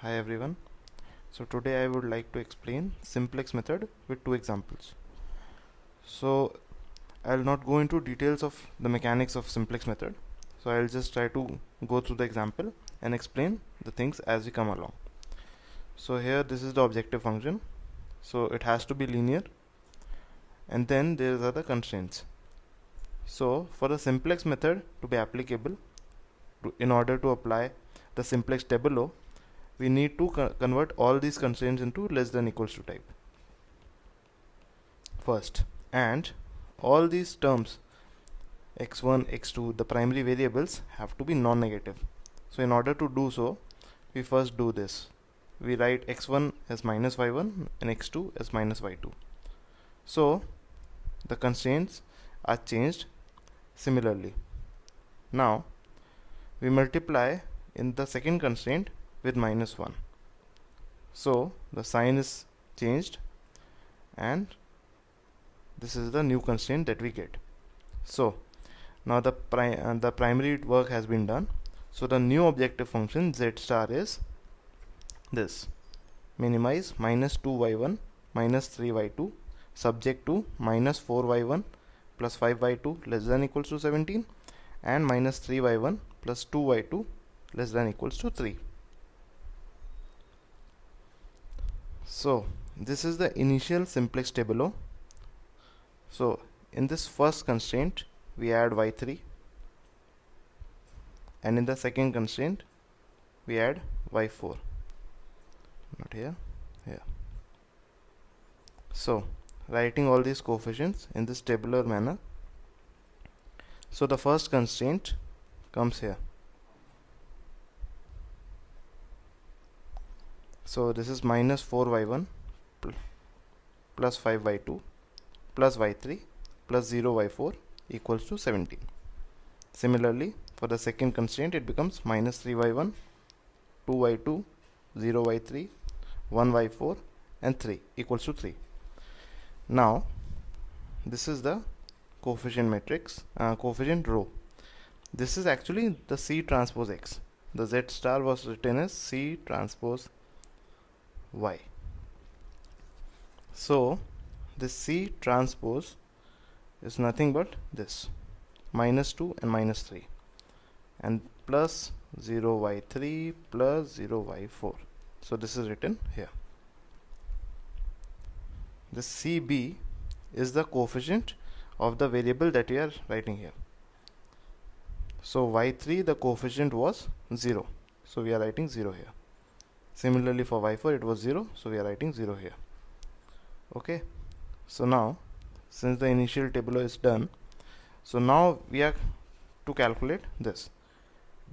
Hi everyone. So today I would like to explain simplex method with two examples. So I'll not go into details of the mechanics of simplex method. So I'll just try to go through the example and explain the things as we come along. So here this is the objective function. So it has to be linear, and then there are the constraints. So for the simplex method to be applicable, in order to apply the simplex tableau, we need to convert all these constraints into less than equals to type first, and all these terms x1 x2, the primary variables, have to be non-negative. So in order to do so, we first do this. We write x1 as minus y1 and x2 as minus y2. So the constraints are changed similarly. Now we multiply in the second constraint with minus 1. So the sign is changed, and this is the new constraint that we get. So now the primary work has been done. So the new objective function z star is this: minimize minus 2y1 minus 3y2 subject to minus 4y1 plus 5y2 less than equals to 17 and minus 3y1 plus 2y2 less than equals to 3. So this is the initial simplex tableau. So in this first constraint we add y3, and in the second constraint we add y4. Not here, here. So writing all these coefficients in this tabular manner. So the first constraint comes here. So this is minus 4y1 plus 5y2 plus y3 plus 0y4 equals to 17. Similarly, for the second constraint it becomes minus 3y1, 2y2, 0y3, 1y4 and 3 equals to 3. Now this is the coefficient matrix, coefficient row. This is actually the C transpose X. The Z star was written as C transpose Y. So this C transpose is nothing but this: minus 2 and minus 3 and plus 0y3 plus 0y4. So this is written here. The CB is the coefficient of the variable that we are writing here. So y3, the coefficient was 0, so we are writing 0 here. Similarly for y4 it was 0, so we are writing 0 here. Okay, so now since the initial tableau is done, so now we are to calculate this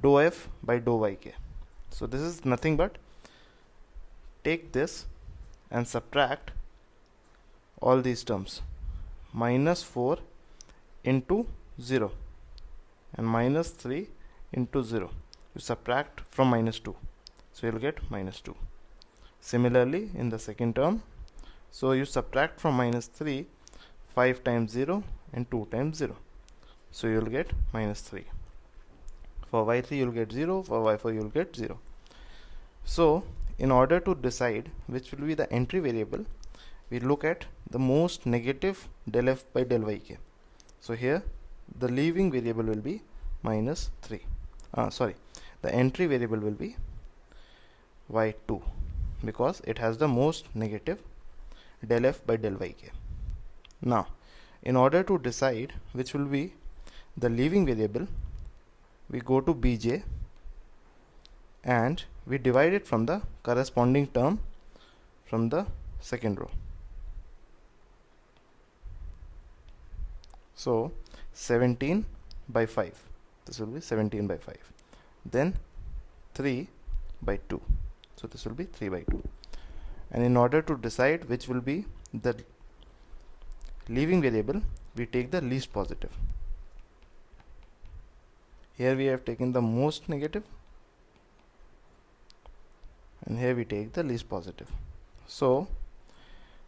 dou f by dou yk. So this is nothing but take this and subtract all these terms: minus 4 into 0 and minus 3 into 0. You subtract from minus 2, so you'll get minus 2. Similarly in the second term, so you subtract from minus 3 5 times 0 and 2 times 0, so you'll get minus 3. For y3 you'll get 0, for y4 you'll get 0. So in order to decide which will be the entry variable, we look at the most negative del f by del yk. So here the leaving variable will be minus 3. The entry variable will be y2 because it has the most negative del f by del yk. Now in order to decide which will be the leaving variable, we go to bj and we divide it from the corresponding term from the second row. So 17 by 5, this will be 17 by 5. Then 3 by 2, so this will be 3 by 2. And in order to decide which will be the leaving variable, we take the least positive. Here we have taken the most negative, and here we take the least positive. So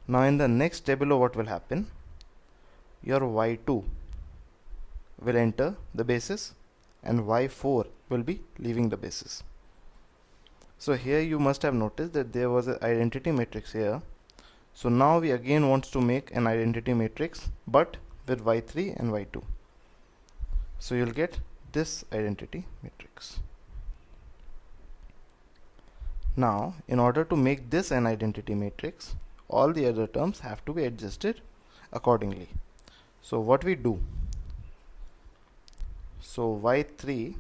now in the next tableau what will happen? Your y2 will enter the basis and y4 will be leaving the basis. So here you must have noticed that there was an identity matrix here. So now we again want to make an identity matrix, but with y3 and y2. So you'll get this identity matrix. Now, in order to make this an identity matrix, all the other terms have to be adjusted accordingly. So what we do, so y3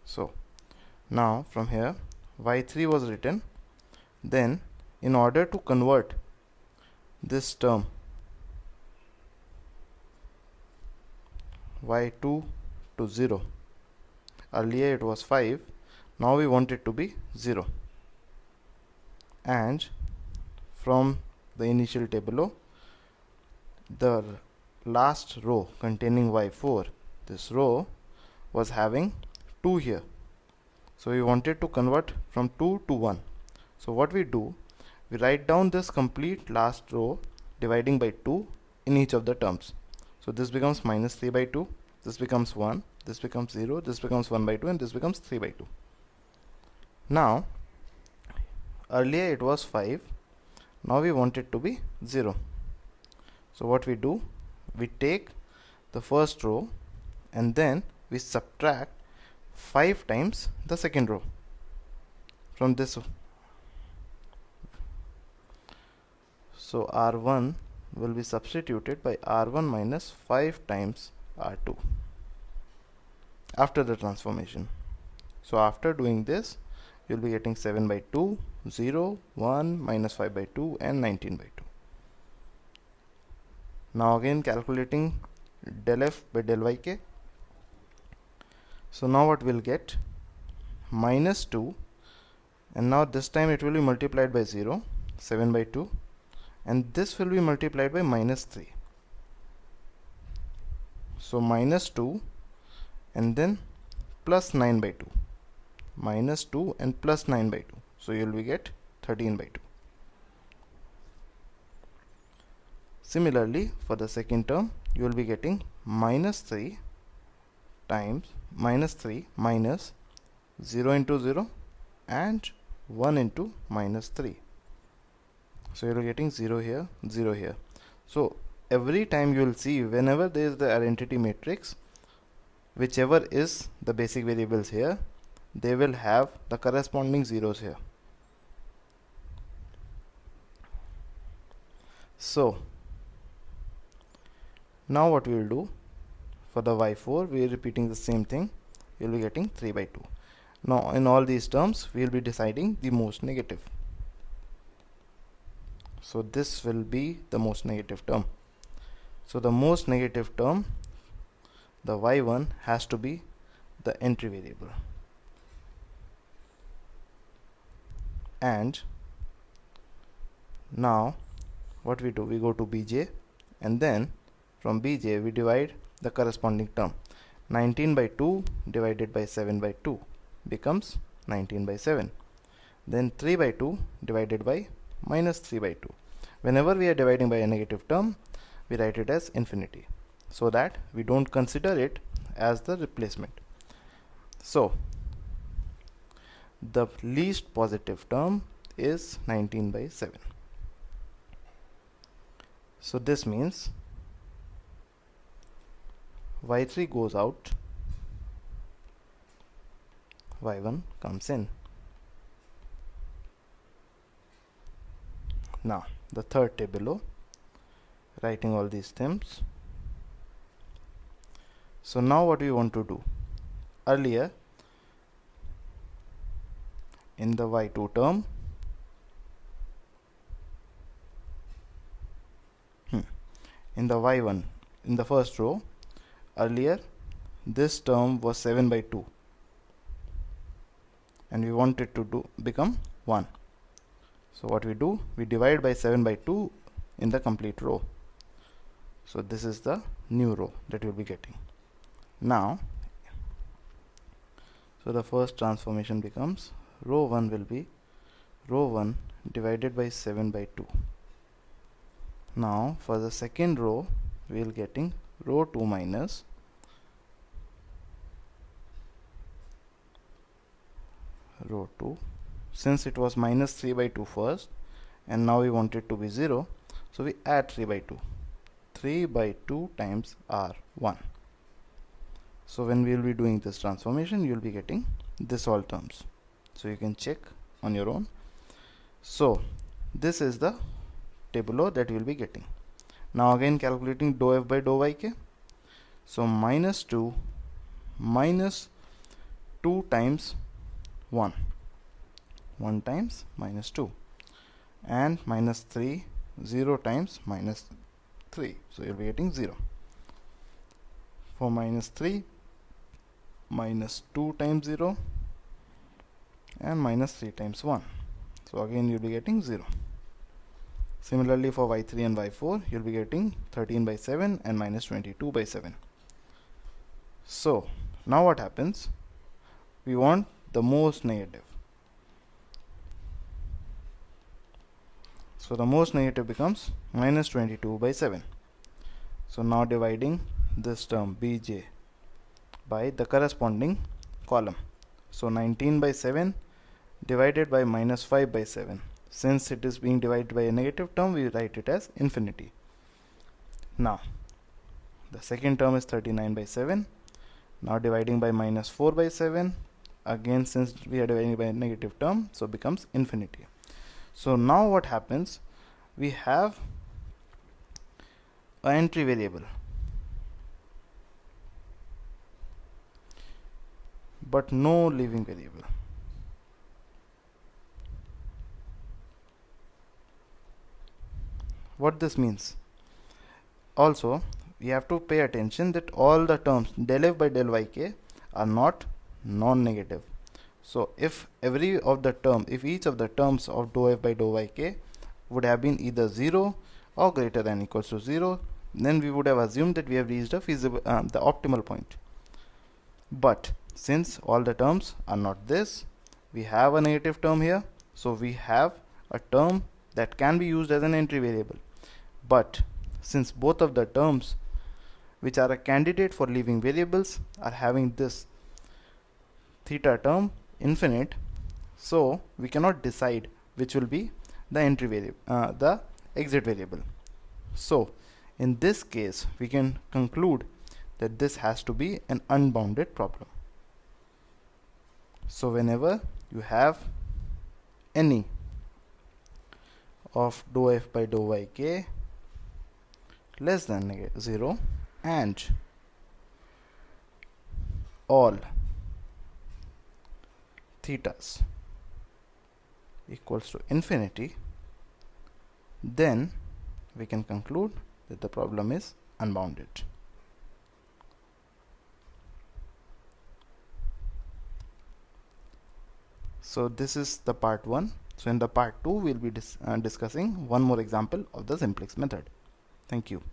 so now from here y3 was written. Then in order to convert this term y2 to 0, earlier it was 5, now we want it to be 0, and from the initial tableau, the last row containing y4, this row was having 2 here, so we wanted to convert from 2 to 1. So what we do, we write down this complete last row dividing by 2 in each of the terms. So this becomes minus 3 by 2, this becomes 1, this becomes 0, this becomes 1 by 2, and this becomes 3 by 2. Now earlier it was 5, now we want it to be 0. So what we do, we take the first row and then we subtract 5 times the second row from this. So R1 will be substituted by R1 minus 5 times R2 after the transformation. So after doing this, you'll be getting 7 by 2, 0, 1, minus 5 by 2, and 19 by 2. Now again calculating del f by del yk. So now what we'll get, minus 2, and now this time it will be multiplied by 0, 7 by 2, and this will be multiplied by minus 3. So minus 2 and then plus 9 by 2, minus 2 and plus 9 by 2, so you will get 13 by 2. Similarly, for the second term, you will be getting minus 3 times minus 3 minus 0 into 0 and 1 into minus 3. So you are getting 0 here, 0 here. So every time you will see, whenever there is the identity matrix, whichever is the basic variables here, they will have the corresponding zeros here. So now what we will do, for the y4 we are repeating the same thing. You will be getting 3 by 2. Now in all these terms we will be deciding the most negative. So this will be the most negative term. So the most negative term, the y1, has to be the entry variable. And now what we do, we go to bj, and then from bj we divide the corresponding term. 19 by 2 divided by 7 by 2 becomes 19 by 7. Then 3 by 2 divided by minus 3 by 2. Whenever we are dividing by a negative term, we write it as infinity, so that we don't consider it as the replacement. So the least positive term is 19 by 7. So this means y3 goes out, y1 comes in. Now the third tableau, writing all these terms. So now what we want to do, earlier in the y2 term, in the y1, in the first row, earlier this term was 7 by 2 and we want it to become 1. So what we do, we divide by 7 by 2 in the complete row. So this is the new row that you will be getting. Now, so the first transformation becomes, row 1 will be row 1 divided by 7 by 2. Now for the second row we will getting row 2 minus row 2. Since it was minus 3 by 2 first and now we want it to be 0, so we add 3 by 2. 3 by 2 times r1. So when we will be doing this transformation, you will be getting this all terms. So you can check on your own. So this is the tabular that you will be getting. Now again calculating dou f by dou yk. So minus 2 minus 2 times 1. 1 times minus 2. And minus 3, 0 times minus 3. So you will be getting 0. For minus 3, minus 2 times 0 and minus 3 times 1. So again you will be getting 0. Similarly for y3 and y4 you will be getting 13 by 7 and minus 22 by 7. So now what happens? We want the most negative. So the most negative becomes minus 22 by 7. So now dividing this term bj by the corresponding column. So 19 by 7 divided by minus 5 by 7. Since it is being divided by a negative term, we write it as infinity. Now the second term is 39 by 7. Now dividing by minus 4 by 7. Again, since we are dividing by a negative term, so becomes infinity. So now what happens? We have an entry variable, but no leaving variable. What this means? Also, we have to pay attention that all the terms del f by del yk are not non-negative. So if each of the terms of dou f by dou yk would have been either 0 or greater than equals to 0, then we would have assumed that we have reached a feasible the optimal point. But since all the terms are not this, we have a negative term here, so we have a term that can be used as an entry variable. But since both of the terms which are a candidate for leaving variables are having this theta term infinite, so we cannot decide which will be the entry variable, the exit variable. So in this case we can conclude that this has to be an unbounded problem. So whenever you have any of dou f by dou yk less than 0 and all thetas equals to infinity, then we can conclude that the problem is unbounded. So this is the part 1. So in the part 2 we will be discussing one more example of the simplex method. Thank you.